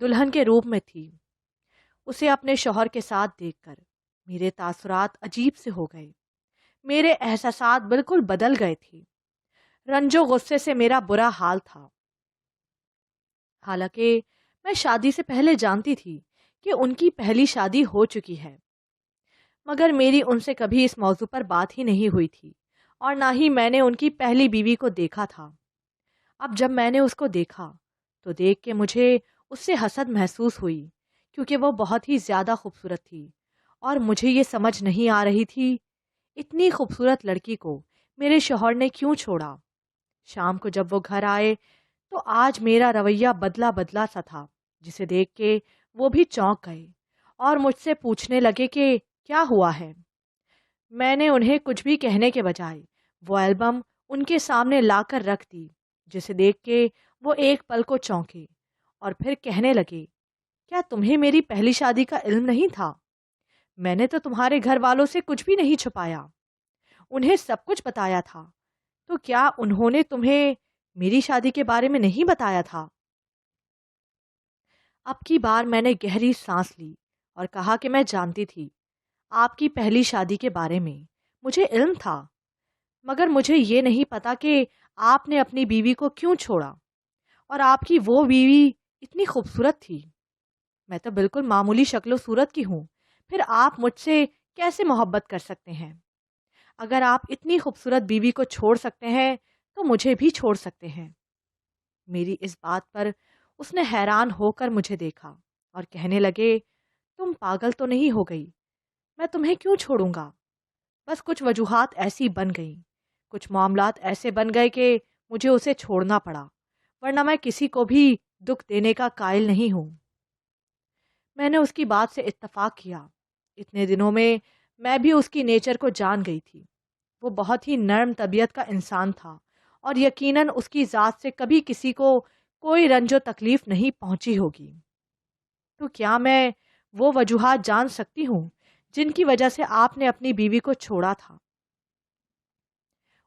دلہن کے روپ میں تھی۔ اسے اپنے شوہر کے ساتھ دیکھ کر میرے تاثرات عجیب سے ہو گئے، میرے احساسات بالکل بدل گئے تھے۔ رنج و غصے سے میرا برا حال تھا۔ حالانکہ میں شادی سے پہلے جانتی تھی کہ ان کی پہلی شادی ہو چکی ہے، مگر میری ان سے کبھی اس موضوع پر بات ہی نہیں ہوئی تھی، اور نہ ہی میں نے ان کی پہلی بیوی کو دیکھا تھا۔ اب جب میں نے اس کو دیکھا تو دیکھ کے مجھے اس سے حسد محسوس ہوئی، کیونکہ وہ بہت ہی زیادہ خوبصورت تھی، اور مجھے یہ سمجھ نہیں آ رہی تھی اتنی خوبصورت لڑکی کو میرے شوہر نے کیوں چھوڑا۔ شام کو جب وہ گھر آئے تو آج میرا رویہ بدلا بدلا سا تھا، جسے دیکھ کے وہ بھی چونک گئے اور مجھ سے پوچھنے لگے کہ کیا ہوا ہے۔ میں نے انہیں کچھ بھی کہنے کے بجائے وہ البم ان کے سامنے لا کر رکھ دی، جسے دیکھ کے وہ ایک پل کو چونکے اور پھر کہنے لگے، کیا تمہیں میری پہلی شادی کا علم نہیں تھا؟ میں نے تو تمہارے گھر والوں سے کچھ بھی نہیں چھپایا، انہیں سب کچھ بتایا تھا، تو کیا انہوں نے تمہیں میری شادی کے بارے میں نہیں بتایا تھا؟ اب کی بار میں نے گہری سانس لی اور کہا کہ میں جانتی تھی آپ کی پہلی شادی کے بارے میں، مجھے علم تھا، مگر مجھے یہ نہیں پتا کہ آپ نے اپنی بیوی کو کیوں چھوڑا، اور آپ کی وہ بیوی اتنی خوبصورت تھی۔ میں تو بالکل معمولی شکل و صورت کی ہوں، پھر آپ مجھ سے کیسے محبت کر سکتے ہیں؟ اگر آپ اتنی خوبصورت بیوی کو چھوڑ سکتے ہیں تو مجھے بھی چھوڑ سکتے ہیں۔ میری اس بات پر اس نے حیران ہو کر مجھے دیکھا اور کہنے لگے، تم پاگل تو نہیں ہو گئی؟ میں تمہیں کیوں چھوڑوں گا؟ بس کچھ وجوہات ایسی بن گئیں، کچھ معاملات ایسے بن گئے کہ مجھے اسے چھوڑنا پڑا، ورنہ میں کسی کو بھی دکھ دینے کا قائل نہیں ہوں۔ میں نے اس کی بات سے اتفاق کیا۔ اتنے دنوں میں میں بھی اس کی نیچر کو جان گئی تھی۔ وہ بہت ہی نرم طبیعت کا انسان تھا، اور یقیناً اس کی ذات سے کبھی کسی کو کوئی رنج و تکلیف نہیں پہنچی ہوگی۔ تو کیا میں وہ وجوہات جان سکتی ہوں جن کی وجہ سے آپ نے اپنی بیوی کو چھوڑا تھا؟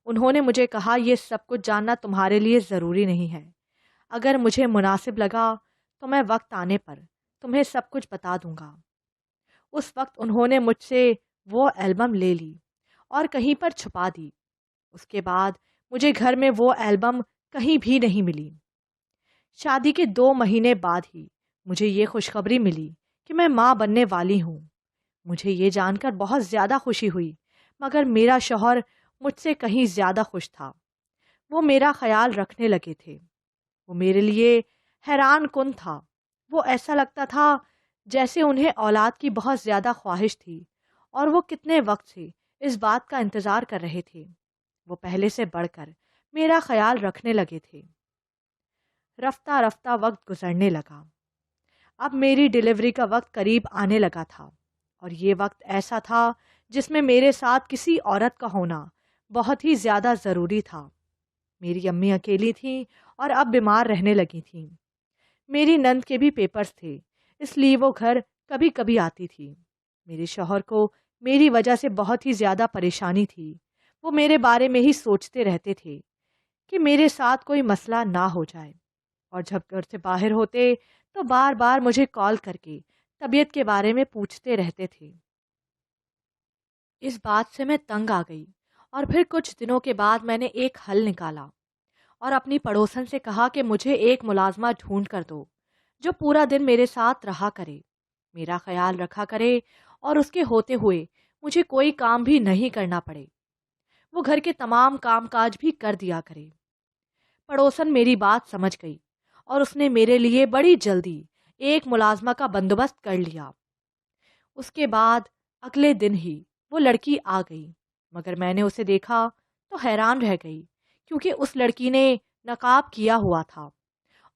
انہوں نے مجھے کہا، یہ سب کچھ جاننا تمہارے لیے ضروری نہیں ہے، اگر مجھے مناسب لگا تو میں وقت آنے پر تمہیں سب کچھ بتا دوں گا۔ اس وقت انہوں نے مجھ سے وہ البم لے لی اور کہیں پر چھپا دی۔ اس کے بعد مجھے گھر میں وہ البم کہیں بھی نہیں ملی۔ شادی کے 2 مہینے بعد ہی مجھے یہ خوشخبری ملی کہ میں ماں بننے والی ہوں۔ مجھے یہ جان کر بہت زیادہ خوشی ہوئی، مگر میرا شوہر مجھ سے کہیں زیادہ خوش تھا۔ وہ میرا خیال رکھنے لگے تھے۔ وہ میرے لیے حیران کن تھا۔ وہ ایسا لگتا تھا جیسے انہیں اولاد کی بہت زیادہ خواہش تھی، اور وہ کتنے وقت سے اس بات کا انتظار کر رہے تھے۔ وہ پہلے سے بڑھ کر میرا خیال رکھنے لگے تھے۔ رفتہ رفتہ وقت گزرنے لگا۔ اب میری ڈیلیوری کا وقت قریب آنے لگا تھا، اور یہ وقت ایسا تھا جس میں میرے ساتھ کسی عورت کا ہونا بہت ہی زیادہ ضروری تھا۔ میری امی اکیلی تھیں اور اب بیمار رہنے لگی تھیں۔ میری نند کے بھی پیپرز تھے، اس لیے وہ گھر کبھی کبھی آتی تھی۔ میرے شوہر کو میری وجہ سے بہت ہی زیادہ پریشانی تھی۔ وہ میرے بارے میں ہی سوچتے رہتے تھے کہ میرے ساتھ کوئی مسئلہ نہ ہو جائے، اور جب گھر سے باہر ہوتے تو بار بار مجھے کال کر کے طبیعت کے بارے میں پوچھتے رہتے تھے۔ اس بات سے میں تنگ آ گئی، اور پھر کچھ دنوں کے بعد میں نے ایک حل نکالا اور اپنی پڑوسن سے کہا کہ مجھے ایک ملازمہ ڈھونڈ کر دو جو پورا دن میرے ساتھ رہا کرے، میرا خیال رکھا کرے، اور اس کے ہوتے ہوئے مجھے کوئی کام بھی نہیں کرنا پڑے۔ وہ گھر کے تمام کام کاج بھی کر دیا کرے۔ پڑوسن میری بات سمجھ گئی، اور اس نے میرے لیے بڑی جلدی ایک ملازمہ کا بندوبست کر لیا۔ اس کے بعد اگلے دن ہی وہ لڑکی آ گئی، مگر میں نے اسے دیکھا تو حیران رہ گئی، کیونکہ اس لڑکی نے نقاب کیا ہوا تھا،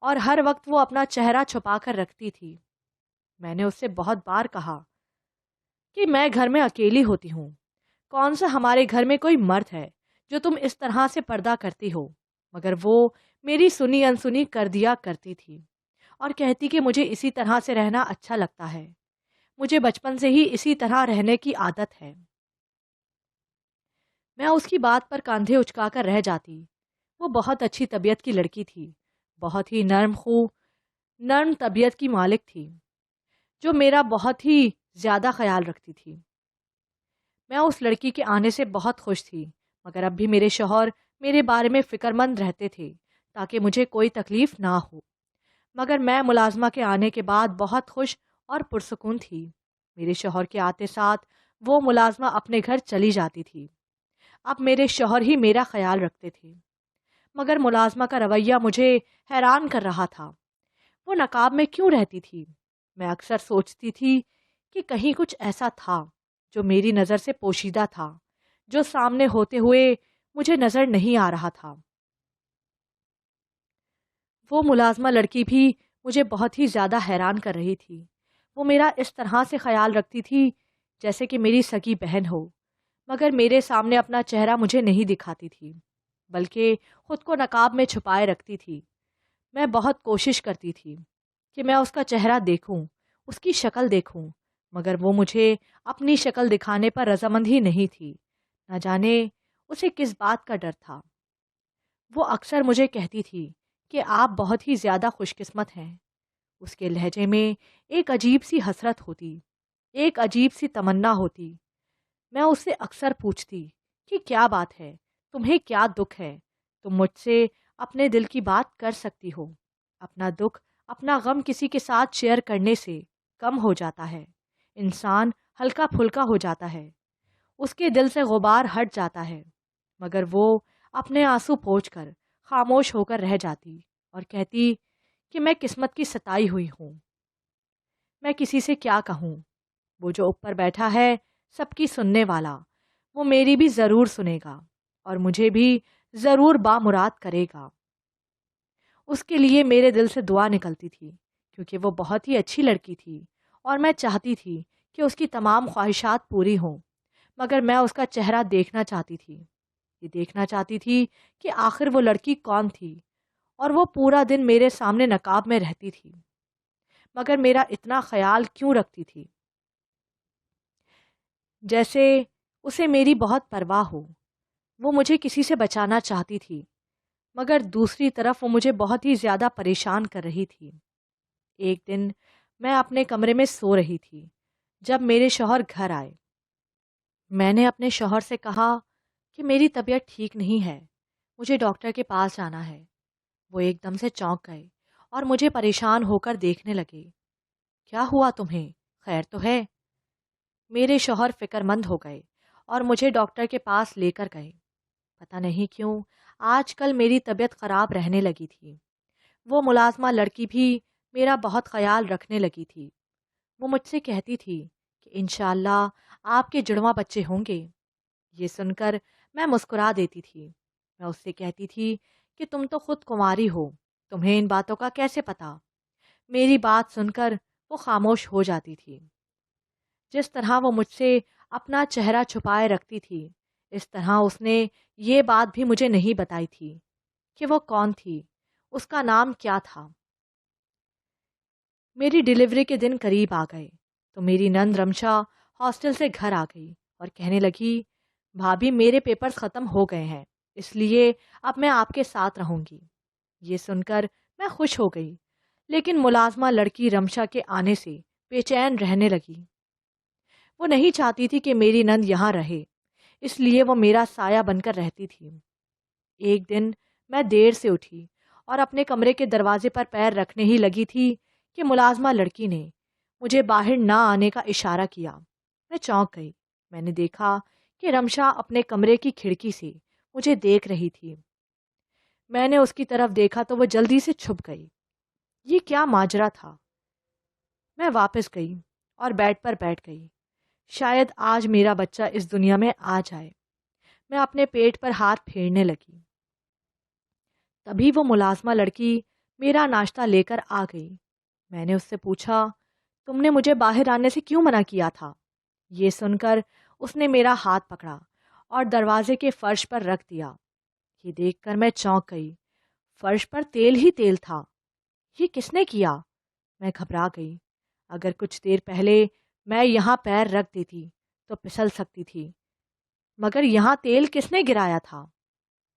اور ہر وقت وہ اپنا چہرہ چھپا کر رکھتی تھی۔ میں نے اس سے بہت بار کہا کہ میں گھر میں اکیلی ہوتی ہوں، کون سا ہمارے گھر میں کوئی مرد ہے جو تم اس طرح سے پردہ کرتی ہو، مگر وہ میری سنی انسنی کر دیا کرتی تھی، اور کہتی کہ مجھے اسی طرح سے رہنا اچھا لگتا ہے، مجھے بچپن سے ہی اسی طرح رہنے کی عادت ہے۔ میں اس کی بات پر کاندھے اچکا کر رہ جاتی۔ وہ بہت اچھی طبیعت کی لڑکی تھی، بہت ہی نرم خو، نرم طبیعت کی مالک تھی جو میرا بہت ہی زیادہ خیال رکھتی تھی۔ میں اس لڑکی کے آنے سے بہت خوش تھی، مگر اب بھی میرے شوہر میرے بارے میں فکر مند رہتے تھے تاکہ مجھے کوئی تکلیف نہ ہو۔ مگر میں ملازمہ کے آنے کے بعد بہت خوش اور پرسکون تھی۔ میرے شوہر کے آتے ساتھ وہ ملازمہ اپنے گھر چلی جاتی تھی۔ اب میرے شوہر ہی میرا خیال رکھتے تھے، مگر ملازمہ کا رویہ مجھے حیران کر رہا تھا۔ وہ نقاب میں کیوں رہتی تھی؟ میں اکثر سوچتی تھی کہ کہیں کچھ ایسا تھا جو میری نظر سے پوشیدہ تھا، جو سامنے ہوتے ہوئے مجھے نظر نہیں آ رہا تھا۔ وہ ملازمہ لڑکی بھی مجھے بہت ہی زیادہ حیران کر رہی تھی۔ وہ میرا اس طرح سے خیال رکھتی تھی جیسے کہ میری سگی بہن ہو، مگر میرے سامنے اپنا چہرہ مجھے نہیں دکھاتی تھی، بلکہ خود کو نقاب میں چھپائے رکھتی تھی۔ میں بہت کوشش کرتی تھی کہ میں اس کا چہرہ دیکھوں، اس کی شکل دیکھوں، مگر وہ مجھے اپنی شکل دکھانے پر رضامند ہی نہیں تھی۔ نہ جانے اسے کس بات کا ڈر تھا۔ وہ اکثر مجھے کہتی تھی کہ آپ بہت ہی زیادہ خوش قسمت ہیں۔ اس کے لہجے میں ایک عجیب سی حسرت ہوتی، ایک عجیب سی تمنا ہوتی۔ میں اس سے اکثر پوچھتی کہ کیا بات ہے، تمہیں کیا دکھ ہے؟ تم مجھ سے اپنے دل کی بات کر سکتی ہو۔ اپنا دکھ، اپنا غم کسی کے ساتھ شیئر کرنے سے کم ہو جاتا ہے، انسان ہلکا پھلکا ہو جاتا ہے، اس کے دل سے غبار ہٹ جاتا ہے۔ مگر وہ اپنے آنسو پوچھ کر خاموش ہو کر رہ جاتی اور کہتی کہ میں قسمت کی ستائی ہوئی ہوں۔ میں کسی سے کیا کہوں؟ وہ جو اوپر بیٹھا ہے، سب کی سننے والا، وہ میری بھی ضرور سنے گا اور مجھے بھی ضرور بامراد کرے گا۔ اس کے لیے میرے دل سے دعا نکلتی تھی، کیونکہ وہ بہت ہی اچھی لڑکی تھی اور میں چاہتی تھی کہ اس کی تمام خواہشات پوری ہوں۔ مگر میں اس کا چہرہ دیکھنا چاہتی تھی، یہ دیکھنا چاہتی تھی کہ آخر وہ لڑکی کون تھی، اور وہ پورا دن میرے سامنے نقاب میں رہتی تھی، مگر میرا اتنا خیال کیوں رکھتی تھی؟ جیسے اسے میری بہت پرواہ ہو۔ وہ مجھے کسی سے بچانا چاہتی تھی، مگر دوسری طرف وہ مجھے بہت ہی زیادہ پریشان کر رہی تھی۔ ایک دن میں اپنے کمرے میں سو رہی تھی جب میرے شوہر گھر آئے۔ میں نے اپنے شوہر سے کہا کہ میری طبیعت ٹھیک نہیں ہے، مجھے ڈاکٹر کے پاس جانا ہے۔ وہ ایک دم سے چونک گئے اور مجھے پریشان ہو کر دیکھنے لگے۔ کیا ہوا تمہیں؟ خیر تو ہے؟ میرے شوہر فکر مند ہو گئے اور مجھے ڈاکٹر کے پاس لے کر گئے۔ پتہ نہیں کیوں آج کل میری طبیعت خراب رہنے لگی تھی۔ وہ ملازمہ لڑکی بھی میرا بہت خیال رکھنے لگی تھی۔ وہ مجھ سے کہتی تھی کہ انشاءاللہ آپ کے جڑواں بچے ہوں گے۔ یہ سن کر میں مسکرا دیتی تھی۔ میں اس سے کہتی تھی کہ تم تو خود کنواری ہو، تمہیں ان باتوں کا کیسے پتا؟ میری بات سن کر وہ خاموش ہو جاتی تھی۔ جس طرح وہ مجھ سے اپنا چہرہ چھپائے رکھتی تھی، اس طرح اس نے یہ بات بھی مجھے نہیں بتائی تھی کہ وہ کون تھی، اس کا نام کیا تھا۔ میری ڈیلیوری کے دن قریب آ گئے تو میری نند رمشا ہاسٹل سے گھر آ گئی اور کہنے لگی، بھابھی میرے پیپرز ختم ہو گئے ہیں، اس لیے اب میں آپ کے ساتھ رہوں گی۔ یہ سن کر میں خوش ہو گئی، لیکن ملازمہ لڑکی رمشا کے آنے سے بے چین رہنے لگی۔ وہ نہیں چاہتی تھی کہ میری نند یہاں رہے، اس لیے وہ میرا سایہ بن کر رہتی تھی۔ ایک دن میں دیر سے اٹھی اور اپنے کمرے کے دروازے پر پیر رکھنے ہی لگی تھی کہ ملازمہ لڑکی نے مجھے باہر نہ آنے کا اشارہ کیا۔ میں چونک گئی۔ میں نے دیکھا کہ رمشا اپنے کمرے کی کھڑکی سے مجھے دیکھ رہی تھی۔ میں نے اس کی طرف دیکھا تو وہ جلدی سے چھپ گئی۔ یہ کیا ماجرا تھا؟ میں واپس گئی اور بیڈ پر بیٹھ گئی۔ شاید آج میرا بچہ اس دنیا میں آ جائے۔ میں اپنے پیٹ پر ہاتھ پھیرنے لگی۔ تبھی وہ ملازمہ لڑکی میرا ناشتہ لے کر آ گئی۔ میں نے اس سے پوچھا، تم نے مجھے باہر آنے سے کیوں منع کیا تھا؟ یہ سن کر اس نے میرا ہاتھ پکڑا اور دروازے کے فرش پر رکھ دیا۔ یہ دیکھ کر میں چونک گئی۔ فرش پر تیل ہی تیل تھا۔ یہ کس نے کیا؟ میں گھبرا گئی۔ اگر کچھ دیر پہلے میں یہاں پیر رکھ دیتی تو پھسل سکتی تھی، مگر یہاں تیل کس نے گرایا تھا؟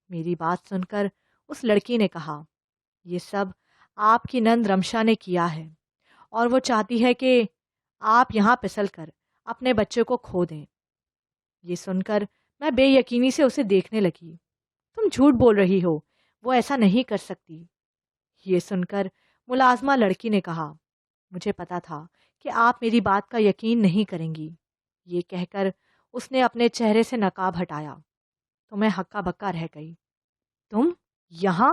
میری بات سن کر اس لڑکی نے کہا، یہ سب آپ کی نند رمشا نے کیا ہے، اور وہ چاہتی ہے کہ آپ یہاں پھسل کر اپنے بچے کو کھو دیں۔ یہ سن کر میں بے یقینی سے اسے دیکھنے لگی۔ تم جھوٹ بول رہی ہو، وہ ایسا نہیں کر سکتی۔ یہ سن کر ملازمہ لڑکی نے کہا، مجھے پتا تھا کہ آپ میری بات کا یقین نہیں کریں گی۔ یہ کہہ کر اس نے اپنے چہرے سے نقاب ہٹایا تو میں ہکا بکا رہ گئی۔ تم یہاں؟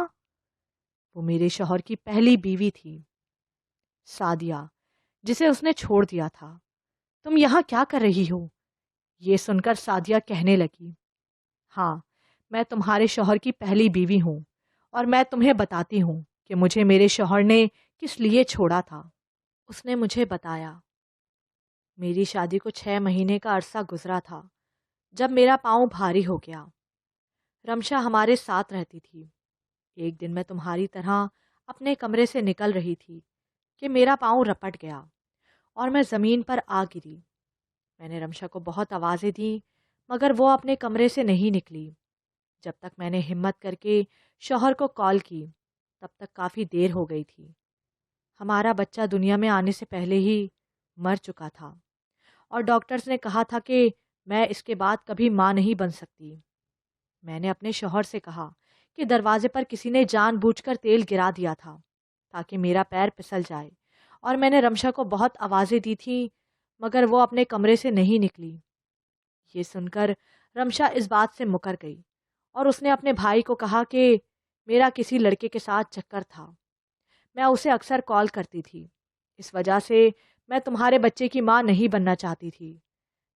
وہ میرے شوہر کی پہلی بیوی تھی، سعدیہ، جسے اس نے چھوڑ دیا تھا۔ تم یہاں کیا کر رہی ہو؟ یہ سن کر سعدیہ کہنے لگی، ہاں، میں تمہارے شوہر کی پہلی بیوی ہوں، اور میں تمہیں بتاتی ہوں کہ مجھے میرے شوہر نے کس لیے چھوڑا تھا۔ اس نے مجھے بتایا، میری شادی کو 6 مہینے کا عرصہ گزرا تھا جب میرا پاؤں بھاری ہو گیا۔ رمشا ہمارے ساتھ رہتی تھی۔ ایک دن میں تمہاری طرح اپنے کمرے سے نکل رہی تھی کہ میرا پاؤں رپٹ گیا اور میں زمین پر آ گری۔ میں نے رمشا کو بہت آوازیں دیں، مگر وہ اپنے کمرے سے نہیں نکلی۔ جب تک میں نے ہمت کر کے شوہر کو کال کی، تب تک کافی دیر ہو گئی تھی۔ ہمارا بچہ دنیا میں آنے سے پہلے ہی مر چکا تھا، اور ڈاکٹرز نے کہا تھا کہ میں اس کے بعد کبھی ماں نہیں بن سکتی۔ میں نے اپنے شوہر سے کہا کہ دروازے پر کسی نے جان بوجھ کر تیل گرا دیا تھا تاکہ میرا پیر پھسل جائے، اور میں نے رمشا کو بہت آوازیں دی تھیں، مگر وہ اپنے کمرے سے نہیں نکلی۔ یہ سن کر رمشا اس بات سے مکر گئی، اور اس نے اپنے بھائی کو کہا کہ میرا کسی لڑکے کے ساتھ چکر تھا۔ میں اسے اکثر کال کرتی تھی، اس وجہ سے میں تمہارے بچے کی ماں نہیں بننا چاہتی تھی۔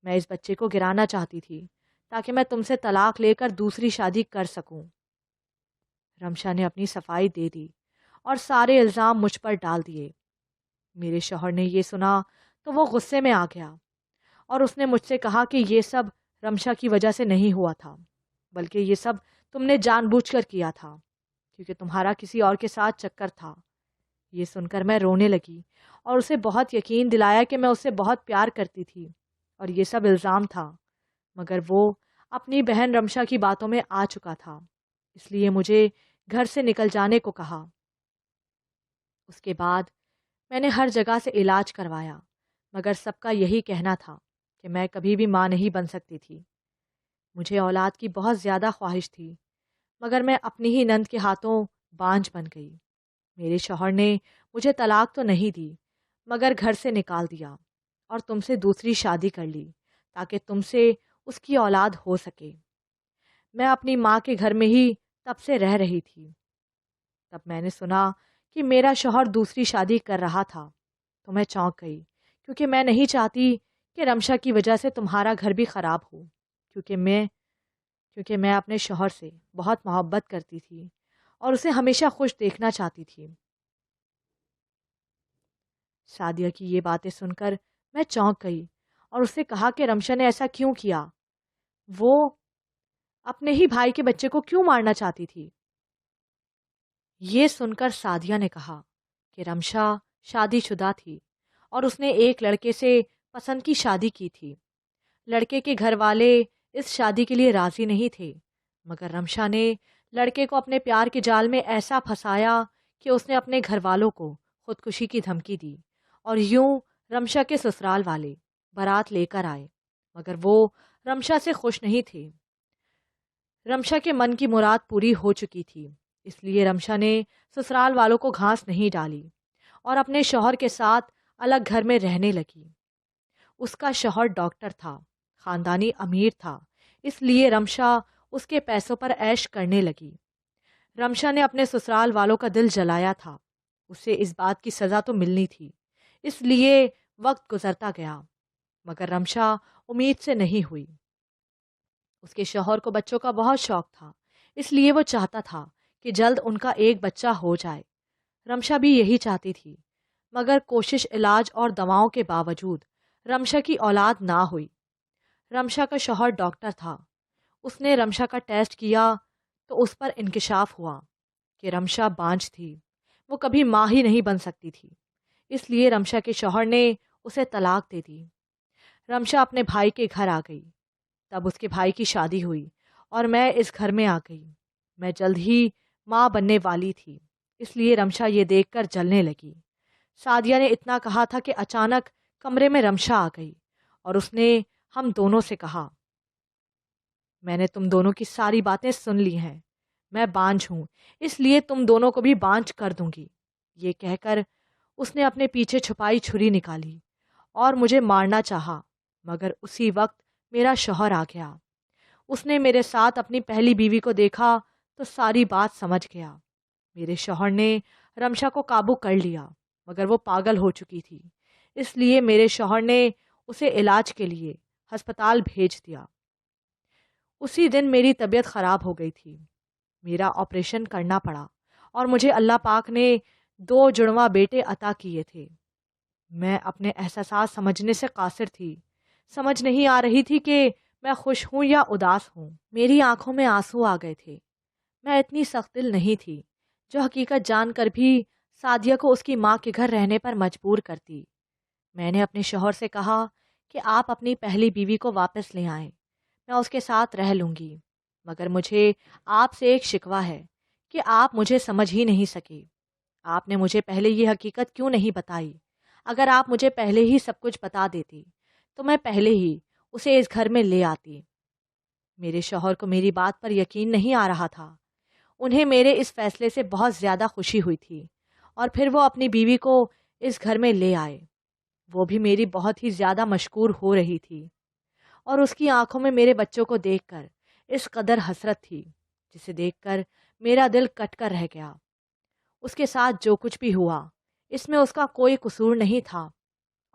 میں اس بچے کو گرانا چاہتی تھی تاکہ میں تم سے طلاق لے کر دوسری شادی کر سکوں۔ رمشا نے اپنی صفائی دے دی اور سارے الزام مجھ پر ڈال دیے۔ میرے شوہر نے یہ سنا تو وہ غصے میں آ گیا، اور اس نے مجھ سے کہا کہ یہ سب رمشا کی وجہ سے نہیں ہوا تھا، بلکہ یہ سب تم نے جان بوجھ کر کیا تھا، کیونکہ تمہارا کسی اور کے ساتھ چکر تھا۔ یہ سن کر میں رونے لگی اور اسے بہت یقین دلایا کہ میں اسے بہت پیار کرتی تھی اور یہ سب الزام تھا، مگر وہ اپنی بہن رمشا کی باتوں میں آ چکا تھا، اس لیے مجھے گھر سے نکل جانے کو کہا۔ اس کے بعد میں نے ہر جگہ سے علاج کروایا، مگر سب کا یہی کہنا تھا کہ میں کبھی بھی ماں نہیں بن سکتی تھی۔ مجھے اولاد کی بہت زیادہ خواہش تھی، مگر میں اپنی ہی نند کے ہاتھوں بانجھ بن گئی۔ میرے شوہر نے مجھے طلاق تو نہیں دی، مگر گھر سے نکال دیا اور تم سے دوسری شادی کر لی تاکہ تم سے اس کی اولاد ہو سکے۔ میں اپنی ماں کے گھر میں ہی تب سے رہ رہی تھی۔ تب میں نے سنا کہ میرا شوہر دوسری شادی کر رہا تھا تو میں چونک گئی، کیونکہ میں نہیں چاہتی کہ رمشا کی وجہ سے تمہارا گھر بھی خراب ہو، کیونکہ میں اپنے شوہر سے بہت محبت کرتی تھی اور اسے ہمیشہ خوش دیکھنا چاہتی تھی۔ سعدیہ کی یہ باتیں سن کر میں چونک گئی اور اس سے کہا کہ رمشا نے ایسا کیوں کیا؟ وہ اپنے ہی بھائی کے بچے کو کیوں مارنا چاہتی تھی؟ یہ سن کر سعدیہ نے کہا کہ رمشا شادی شدہ تھی اور اس نے ایک لڑکے سے پسند کی شادی کی تھی۔ لڑکے کے گھر والے اس شادی کے لیے راضی نہیں تھے، مگر رمشا نے لڑکے کو اپنے پیار کے جال میں ایسا پھنسایا کہ اس نے اپنے گھر والوں کو خودکشی کی دھمکی دی، اور یوں رمشا کے سسرال والے بارات لے کر آئے، مگر وہ رمشا سے خوش نہیں تھے۔ رمشا کے من کی مراد پوری ہو چکی تھی، اس لیے رمشا نے سسرال والوں کو گھاس نہیں ڈالی اور اپنے شوہر کے ساتھ الگ گھر میں رہنے لگی۔ اس کا شوہر ڈاکٹر تھا، خاندانی امیر تھا، اس لیے رمشا اس کے پیسوں پر عیش کرنے لگی۔ رمشا نے اپنے سسرال والوں کا دل جلایا تھا، اسے اس بات کی سزا تو ملنی تھی، اس لیے وقت گزرتا گیا، مگر رمشا امید سے نہیں ہوئی۔ اس کے شوہر کو بچوں کا بہت شوق تھا، اس لیے وہ چاہتا تھا کہ جلد ان کا ایک بچہ ہو جائے۔ رمشا بھی یہی چاہتی تھی، مگر کوشش، علاج اور دواؤں کے باوجود رمشا کی اولاد نہ ہوئی۔ رمشا کا شوہر ڈاکٹر تھا، اس نے رمشا کا ٹیسٹ کیا تو اس پر انکشاف ہوا کہ رمشا بانجھ تھی، وہ کبھی ماں ہی نہیں بن سکتی تھی، اس لیے رمشا کے شوہر نے اسے طلاق دے دی۔ رمشا اپنے بھائی کے گھر آ گئی، تب اس کے بھائی کی شادی ہوئی اور میں اس گھر میں آ گئی۔ میں جلد ہی ماں بننے والی تھی، اس لیے رمشا یہ دیکھ کر جلنے لگی۔ سعدیہ نے اتنا کہا تھا کہ اچانک کمرے میں رمشا آ گئی اور اس نے ہم دونوں سے کہا، میں نے تم دونوں کی ساری باتیں سن لی ہیں، میں بانجھ ہوں، اس لیے تم دونوں کو بھی بانجھ کر دوں گی۔ یہ کہہ کر اس نے اپنے پیچھے چھپائی چھری نکالی اور مجھے مارنا چاہا، مگر اسی وقت میرا شوہر آ گیا۔ اس نے میرے ساتھ اپنی پہلی بیوی کو دیکھا تو ساری بات سمجھ گیا۔ میرے شوہر نے رمشا کو قابو کر لیا، مگر وہ پاگل ہو چکی تھی، اس لیے میرے شوہر نے اسے علاج کے لیے ہسپتال بھیج دیا۔ اسی دن میری طبیعت خراب ہو گئی تھی، میرا آپریشن کرنا پڑا اور مجھے اللہ پاک نے 2 جڑواں بیٹے عطا کیے تھے۔ میں اپنے احساسات سمجھنے سے قاصر تھی، سمجھ نہیں آ رہی تھی کہ میں خوش ہوں یا اداس ہوں۔ میری آنکھوں میں آنسو آ گئے تھے۔ میں اتنی سخت دل نہیں تھی جو حقیقت جان کر بھی سعدیہ کو اس کی ماں کے گھر رہنے پر مجبور کرتی۔ میں نے اپنے شوہر سے کہا کہ آپ اپنی پہلی بیوی کو واپس لے آئیں، میں اس کے ساتھ رہ لوں گی، مگر مجھے آپ سے ایک شکوہ ہے کہ آپ مجھے سمجھ ہی نہیں سکے۔ آپ نے مجھے پہلے یہ حقیقت کیوں نہیں بتائی؟ اگر آپ مجھے پہلے ہی سب کچھ بتا دیتی تو میں پہلے ہی اسے اس گھر میں لے آتی۔ میرے شوہر کو میری بات پر یقین نہیں آ رہا تھا۔ انہیں میرے اس فیصلے سے بہت زیادہ خوشی ہوئی تھی اور پھر وہ اپنی بیوی کو اس گھر میں لے آئے۔ وہ بھی میری بہت ہی زیادہ مشکور ہو رہی تھی اور اس کی آنکھوں میں میرے بچوں کو دیکھ کر اس قدر حسرت تھی جسے دیکھ کر میرا دل کٹ کر رہ گیا۔ اس کے ساتھ جو کچھ بھی ہوا اس میں اس کا کوئی قصور نہیں تھا،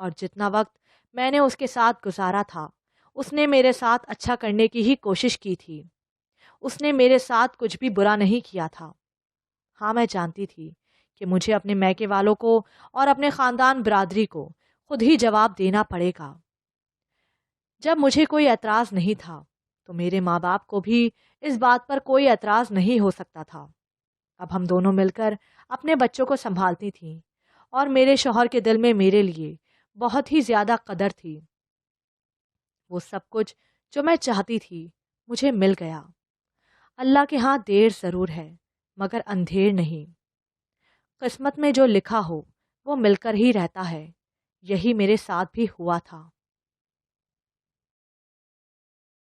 اور جتنا وقت میں نے اس کے ساتھ گزارا تھا اس نے میرے ساتھ اچھا کرنے کی ہی کوشش کی تھی۔ اس نے میرے ساتھ کچھ بھی برا نہیں کیا تھا۔ ہاں، میں جانتی تھی کہ مجھے اپنے میکے والوں کو اور اپنے خاندان برادری کو خود ہی جواب دینا پڑے گا۔ جب مجھے کوئی اعتراض نہیں تھا تو میرے ماں باپ کو بھی اس بات پر کوئی اعتراض نہیں ہو سکتا تھا۔ اب ہم دونوں مل کر اپنے بچوں کو سنبھالتی تھیں اور میرے شوہر کے دل میں میرے لیے بہت ہی زیادہ قدر تھی۔ وہ سب کچھ جو میں چاہتی تھی مجھے مل گیا۔ اللہ کے ہاں دیر ضرور ہے مگر اندھیر نہیں۔ قسمت میں جو لکھا ہو وہ مل کر ہی رہتا ہے، یہی میرے ساتھ بھی ہوا تھا۔